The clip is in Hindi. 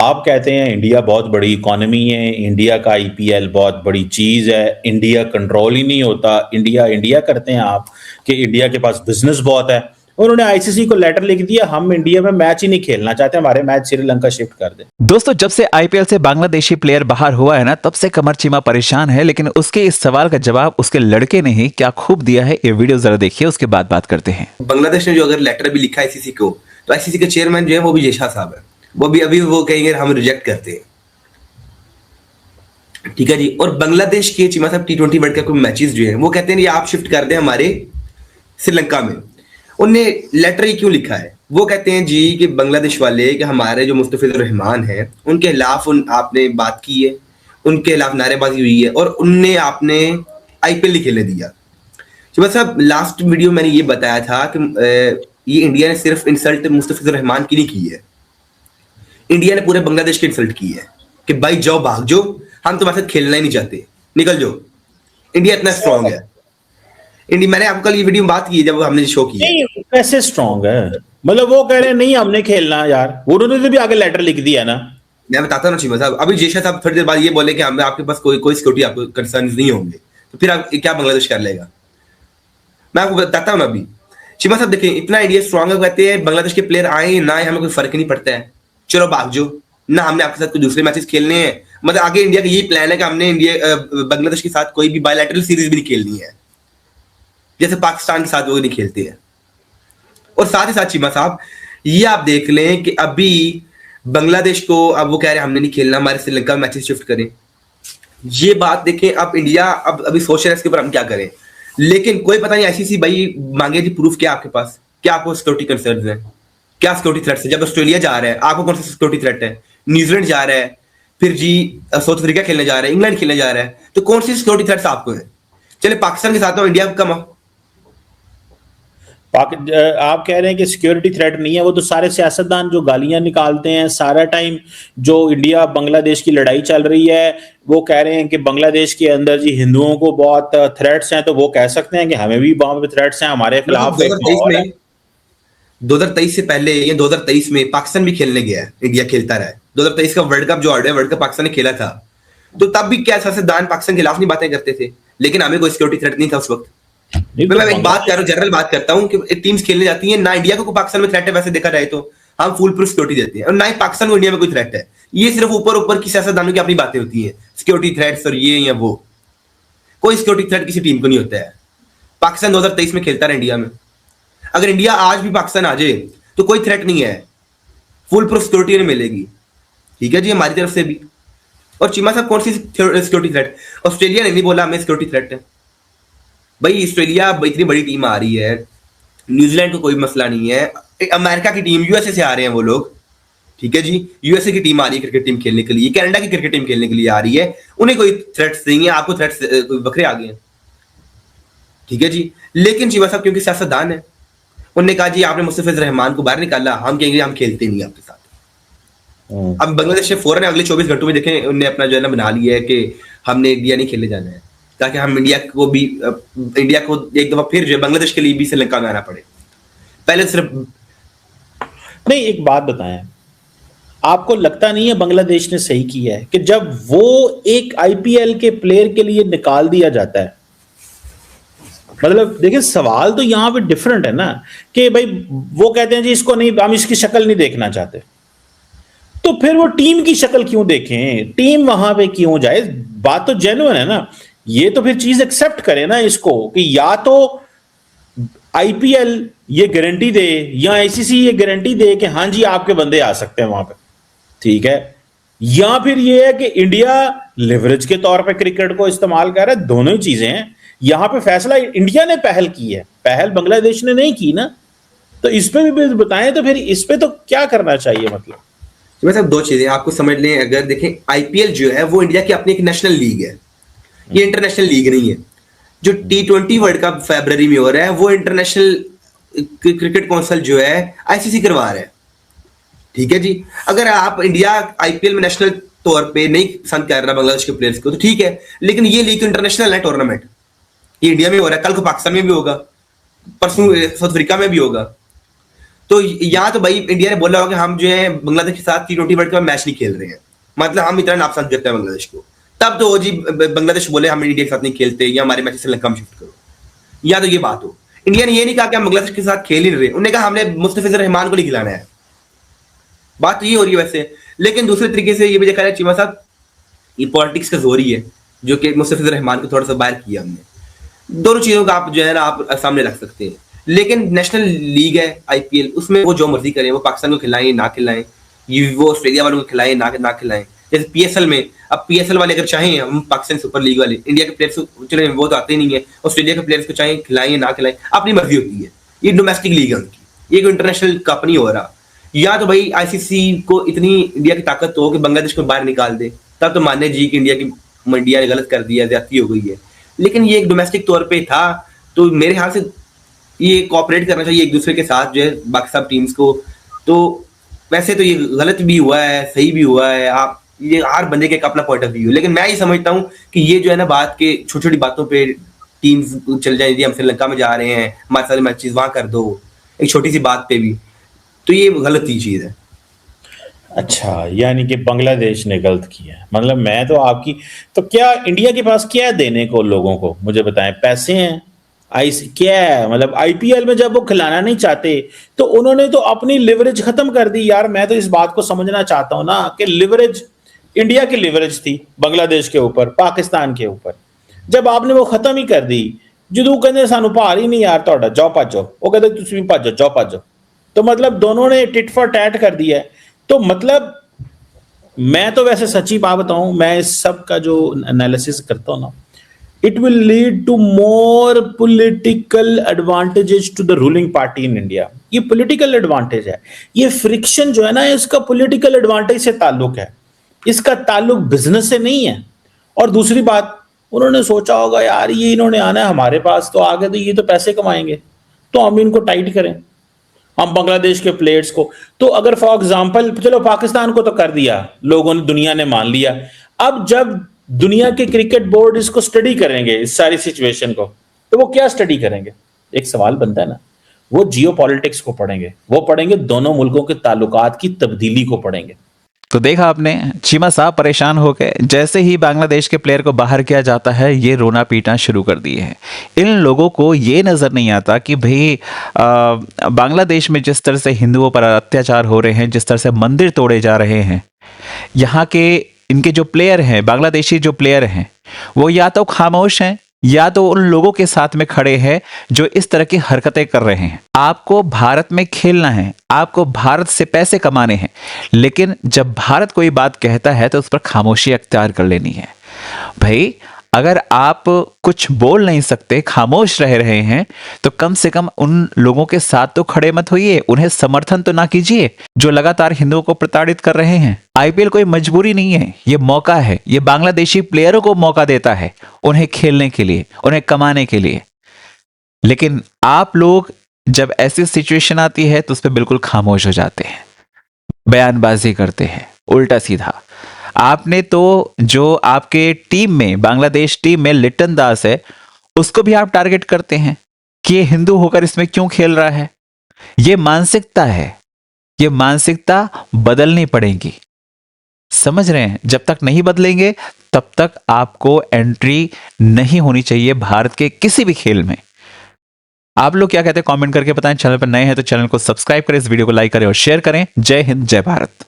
आप कहते हैं इंडिया बहुत बड़ी इकोनॉमी है, इंडिया का आईपीएल बहुत बड़ी चीज है, इंडिया कंट्रोल ही नहीं होता, इंडिया इंडिया करते हैं आप कि इंडिया के पास बिजनेस बहुत है। उन्होंने आईसीसी को लेटर लिख दिया, हम इंडिया में मैच ही नहीं खेलना चाहते, हमारे मैच श्रीलंका शिफ्ट कर दे। दोस्तों, जब से आईपीएल से बांग्लादेशी प्लेयर बाहर हुआ है ना, तब से कमर चीमा परेशान है, लेकिन उसके इस सवाल का जवाब उसके लड़के ने ही क्या खूब दिया है। ये वीडियो जरा देखिए, उसके बाद बात करते हैं। बांग्लादेश ने जो अगर लेटर भी लिखा आईसीसी को, तो आईसीसी के चेयरमैन जो है वो भी जेशा साहब है, वो भी अभी वो कहेंगे हम रिजेक्ट करते हैं। ठीक है जी। और बांग्लादेश के चीमा साहब T20 वर्ल्ड कप के मैचेस जो है वो कहते हैं ये आप शिफ्ट कर दें हमारे श्रीलंका में। उनने लेटर ही क्यों लिखा है? वो कहते हैं जी कि बांग्लादेश वाले कि हमारे जो मुस्तफिजुर रहमान है उनके खिलाफ आपने बात की है, उनके खिलाफ नारेबाजी हुई है और उनने आपने आईपीएल नहीं खेलने दिया। चीमा साहब, लास्ट वीडियो मैंने ये बताया था कि ये इंडिया ने सिर्फ इंसल्ट मुस्तफिजुर रहमान की नहीं की है, इंडिया ने पूरे बांग्लादेश की इंसल्ट की है कि भाई जाओ, भाग जाओ, हम तुम्हारे साथ खेलना ही नहीं चाहते, निकल जाओ। इंडिया इतना स्ट्रांग है। इंडिया, मैंने आपको कल ये वीडियो में बात की जब हमने शो किया। नहीं, कैसे स्ट्रांग है? मतलब वो कह रहे हैं नहीं हमने खेलना यार, उन्होंने तो भी आगे लेटर लिख दिया ना। मैं बताता हूँ चीमा साहब, अभी जेशा साहब थोड़ी देर बाद ये बोले कि हमें आपके पास कोई सिक्योरिटी आपको कंसर्न नहीं होंगे, तो फिर आप क्या बांग्लादेश कर लेगा? मैं आपको बताता हूँ अभी। चीमा साहब देखिए, इतना इंडिया स्ट्रांग है, कहते हैं बांग्लादेश के प्लेयर आए ना आए हमें कोई फर्क नहीं पड़ता है, चलो भाग जाओ ना, हमने आपके साथ कोई दूसरे मैचेस खेलने हैं। मतलब आगे इंडिया का यही प्लान है कि हमने इंडिया बांग्लादेश के साथ कोई भी बायलैटरल सीरीज भी नहीं खेलनी है, जैसे पाकिस्तान के साथ वो नहीं खेलते हैं। और साथ ही साथ चीमा साहब ये आप देख लें कि अभी बांग्लादेश को अब वो कह रहे हैं हमने नहीं खेलना, हमारे श्रीलंका में मैचेस शिफ्ट करें। ये बात देखें, अब इंडिया अब अभी सोच रहा है इसके ऊपर हम क्या करें, लेकिन कोई पता नहीं आईसीसी भाई मांगे जी प्रूफ क्या आपके पास, क्या आपको सिक्योरिटी कंसर्न है, क्या सिक्योरिटी थ्रेट्स है? जब ऑस्ट्रेलिया जा रहा है आपको कौन सा सिक्योरिटी थ्रेट है? न्यूजीलैंड जा रहा है, फिर जी साउथ अफ्रीका खेलने जा रहा है, इंग्लैंड खेलने जा रहा है, तो कौन सी सिक्योरिटी थ्रेट्स आपको है? चले पाकिस्तान के साथ हो, इंडिया कम हो। आप कह रहे हैं कि सिक्योरिटी थ्रेट नहीं है, वो तो सारे सियासतदान जो गालियां निकालते हैं सारा टाइम, जो इंडिया बांग्लादेश की लड़ाई चल रही है, वो कह रहे हैं कि बांग्लादेश के अंदर जी हिंदुओं को बहुत थ्रेट्स हैं, तो वो कह सकते हैं कि हमें भी वहां पे थ्रेट्स हैं, हमारे खिलाफ। 2023 से पहले या 2023 में पाकिस्तान भी खेलने गया है, इंडिया खेलता रहा है। 2023 का वर्ल्ड कप जो है, वर्ल्ड कप पाकिस्तान ने खेला था, तो तब भी क्या सियासतदान पाकिस्तान के खिलाफ नहीं बातें करते थे, लेकिन हमें कोई सिक्योरिटी थ्रेट नहीं था उस वक्त। मैं एक बात कर रहा हूँ, जनरल बात करता हूँ कि टीम्स खेलने जाती हैं ना, इंडिया को पाकिस्तान में थ्रेट है वैसे देखा जाए तो हम फुल प्रूफ सिक्योरिटी देते हैं, और ना ही पाकिस्तान को इंडिया में कोई थ्रेट है। ये सिर्फ ऊपर ऊपर की सियासतदानों की अपनी बातें होती है, सिक्योरिटी थ्रेट्स और ये या वो। कोई सिक्योरिटी थ्रेट किसी टीम को नहीं होता है। पाकिस्तान 2023 में खेलता रहा इंडिया में, अगर इंडिया आज भी पाकिस्तान आ जाए तो कोई थ्रेट नहीं है, फुल प्रूफ सिक्योरिटी नहीं मिलेगी। ठीक है जी, हमारी तरफ से भी। और चीमा साहब कौन सी सिक्योरिटी थ्रेट? ऑस्ट्रेलिया ने नहीं बोला हमें सिक्योरिटी थ्रेट है। भाई ऑस्ट्रेलिया इतनी बड़ी टीम आ रही है, न्यूजीलैंड को कोई मसला नहीं है, अमेरिका की टीम, यूएसए से आ रहे हैं वो लोग। ठीक है जी, यूएसए की टीम आ रही है क्रिकेट टीम खेलने के लिए, कनाडा की क्रिकेट टीम खेलने के लिए आ रही है, उन्हें कोई थ्रेट्स नहीं है, आपको थ्रेट्स कोई बकरे आ गए हैं। ठीक है जी, लेकिन चीमा साहब क्योंकि सियासतदान है, उन्होंने कहा जी आपने मुस्तफिजुर रहमान को बाहर निकाला, हम कहेंगे हम खेलते नहीं आपके साथ। अब बांग्लादेश ने फौरन अगले 24 घंटों में देखें उन्होंने अपना जो है ना बना लिया है कि हमने इंडिया नहीं खेलने जाना है, ताकि हम इंडिया को एक दफा फिर जो है बांग्लादेश के लिए भी श्रीलंका में आना पड़े। पहले सिर्फ नहीं, एक बात बताएं, आपको लगता नहीं है बांग्लादेश ने सही किया है कि जब वो एक आईपीएल के प्लेयर के लिए निकाल दिया जाता है? मतलब देखिए, सवाल तो यहां पे डिफरेंट है ना, कि भाई वो कहते हैं जी इसको नहीं, हम इसकी शक्ल नहीं देखना चाहते, तो फिर वो टीम की शक्ल क्यों देखें, टीम वहां पे क्यों जाए? बात तो जेन्युइन है ना, ये तो फिर चीज एक्सेप्ट करें ना इसको, कि या तो आईपीएल ये गारंटी दे या आईसीसी ये गारंटी दे कि हाँ जी आपके बंदे आ सकते हैं वहां पे, ठीक है, या फिर ये है कि इंडिया लिवरेज के तौर पे क्रिकेट को इस्तेमाल कर रहा है। दोनों ही चीजें हैं। यहां पे फैसला इंडिया ने पहल की है, पहल बांग्लादेश ने नहीं की ना, तो इस पे भी बताएं, तो फिर इस पे तो क्या करना चाहिए? मतलब सब दो चीजें आपको समझ लें। अगर देखें, आईपीएल जो है वो इंडिया की अपनी एक नेशनल लीग है, ये इंटरनेशनल लीग नहीं है। जो T20 वर्ल्ड कप फरवरी में हो रहा है वो इंटरनेशनल क्रिकेट काउंसिल जो है आईसीसी करवा रहा है। ठीक है जी, अगर आप इंडिया आईपीएल में नेशनल तौर पे नहीं पसंद कर रहा बांग्लादेश के प्लेयर्स को तो ठीक है, लेकिन ये लीग तो इंटरनेशनल है, टूर्नामेंट ये इंडिया में हो रहा है, कल को पाकिस्तान में भी होगा, परसों साउथ अफ्रीका में भी होगा। तो यहाँ तो भाई इंडिया ने बोला होगा कि हम जो है बांग्लादेश के साथ T20 वर्ल्ड कप मैच नहीं खेल रहे हैं, मतलब हम इतना नापसंद करते हैं बांग्लादेश को। तब तो जी बांग्लादेश बोले हम इंडिया के साथ नहीं खेलते या हमारे मैच श्रीलंका में शिफ्ट करो, या तो ये बात हो। इंडिया ने ये नहीं कहा कि हम बांग्लादेश के साथ खेल ही नहीं रहे, उन्होंने कहा हमने मुस्तफिजुर रहमान को नहीं खिलाना है। बात तो ये हो रही है वैसे। लेकिन दूसरे तरीके से ये भी देखा जाए चीमा साहब, ये पॉलिटिक्स का जोर ही है जो कि मुस्तफिजुर रहमान को थोड़ा सा बाहर किया हमने। दोनों चीजों का आप जो है ना आप सामने रख सकते हैं। लेकिन नेशनल लीग है IPL, उसमें वो जो मर्जी करें, वो पाकिस्तान को खिलाएं ना खिलाएं, ये वो ऑस्ट्रेलिया वालों को खिलाएं ना खिलाएं। जैसे PSL में, अब PSL वाले अगर चाहें, हम पाकिस्तान सुपर लीग वाले इंडिया के प्लेयर्स को, चले वो तो आते ही नहीं है, ऑस्ट्रेलिया के प्लेयर्स को चाहे खिलाएं ना खिलाएं, अपनी मर्जी होती है। ये डोमेस्टिक लीग है उनकी, ये कोई इंटरनेशनल कप नहीं हो रहा। या तो भाई ICC को इतनी इंडिया की ताकत हो कि बांग्लादेश को बाहर निकाल दे, तब तो माने जी कि इंडिया ने गलत कर दिया, ज्यादती हो गई है। लेकिन ये एक डोमेस्टिक तौर पे था, तो मेरे ख्याल से ये कोऑपरेट करना चाहिए एक दूसरे के साथ जो है बाकी सब टीम्स को। तो वैसे तो ये गलत भी हुआ है, सही भी हुआ है, आप ये हर बंदे के एक अपना पॉइंट ऑफ व्यू। लेकिन मैं ये समझता हूँ कि ये जो है ना बात के छोटी छोटी बातों पे टीम्स चल जाएंगी, हम श्रीलंका में जा रहे हैं, हमारे सारे मैचेस वहां कर दो, एक छोटी सी बात पे भी, तो ये गलत ही चीज है। अच्छा, यानी कि बांग्लादेश ने गलत किया है। मतलब मैं तो आपकी, तो क्या इंडिया के पास क्या है देने को लोगों को, मुझे बताएं। पैसे हैं, क्या है, मतलब IPL में जब वो खिलाना नहीं चाहते तो उन्होंने तो अपनी लिवरेज खत्म कर दी। यार मैं तो इस बात को समझना चाहता हूं ना कि लिवरेज, इंडिया की लिवरेज थी बांग्लादेश के ऊपर, पाकिस्तान के ऊपर, जब आपने वो खत्म ही कर दी, जो कहते सानू भार ही नहीं यार तोड़ा, जाओ भजो, वो कहते तुम भजो, जाओ भजो। तो मतलब दोनों ने टिट फॉर टैट कर दिया है। तो मतलब मैं तो वैसे सच्ची बात बताऊं, मैं इस सब का जो एनालिसिस करता हूं ना, it will lead to more political advantages to the ruling party in India। ये political advantage है, ये friction जो है ना, इसका political advantage से ताल्लुक है, इसका ताल्लुक बिजनेस से नहीं है। और दूसरी बात, उन्होंने सोचा होगा यार ये इन्होंने आना है हमारे पास, तो आगे तो ये तो पैसे कमाएंगे, तो हम इनको टाइट करें, हम बांग्लादेश के प्लेयर्स को। तो अगर फॉर एग्जांपल, चलो पाकिस्तान को तो कर दिया लोगों ने, दुनिया ने मान लिया, अब जब दुनिया के क्रिकेट बोर्ड इसको स्टडी करेंगे, इस सारी सिचुएशन को, तो वो क्या स्टडी करेंगे? एक सवाल बनता है ना, वो जियो पॉलिटिक्स को पढ़ेंगे, वो पढ़ेंगे दोनों मुल्कों के ताल्लुकात की तब्दीली को पढ़ेंगे। तो देखा आपने, चीमा साहब परेशान हो गए। जैसे ही बांग्लादेश के प्लेयर को बाहर किया जाता है, ये रोना पीटना शुरू कर दिए हैं। इन लोगों को ये नज़र नहीं आता कि भाई बांग्लादेश में जिस तरह से हिंदुओं पर अत्याचार हो रहे हैं, जिस तरह से मंदिर तोड़े जा रहे हैं, यहाँ के इनके जो प्लेयर हैं, बांग्लादेशी जो प्लेयर हैं, वो या तो खामोश हैं या तो उन लोगों के साथ में खड़े हैं जो इस तरह की हरकतें कर रहे हैं। आपको भारत में खेलना है, आपको भारत से पैसे कमाने हैं, लेकिन जब भारत कोई बात कहता है तो उस पर खामोशी अख्तियार कर लेनी है। भाई अगर आप कुछ बोल नहीं सकते, खामोश रह रहे हैं, तो कम से कम उन लोगों के साथ तो खड़े मत होइए, उन्हें समर्थन तो ना कीजिए जो लगातार हिंदुओं को प्रताड़ित कर रहे हैं। IPL कोई मजबूरी नहीं है, ये मौका है, ये बांग्लादेशी प्लेयरों को मौका देता है उन्हें खेलने के लिए, उन्हें कमाने के लिए। लेकिन आप लोग जब ऐसी सिचुएशन आती है तो उस पर बिल्कुल खामोश हो जाते हैं, बयानबाजी करते हैं उल्टा सीधा। आपने तो जो आपके टीम में, बांग्लादेश टीम में लिटन दास है, उसको भी आप टारगेट करते हैं कि ये हिंदू होकर इसमें क्यों खेल रहा है। ये मानसिकता है, ये मानसिकता बदलनी पड़ेगी। समझ रहे हैं? जब तक नहीं बदलेंगे तब तक आपको एंट्री नहीं होनी चाहिए भारत के किसी भी खेल में। आप लोग क्या कहते हैं कमेंट करके बताएं। चैनल पर नए हैं तो चैनल को सब्सक्राइब करें, इस वीडियो को लाइक करें और शेयर करें। जय हिंद, जय भारत।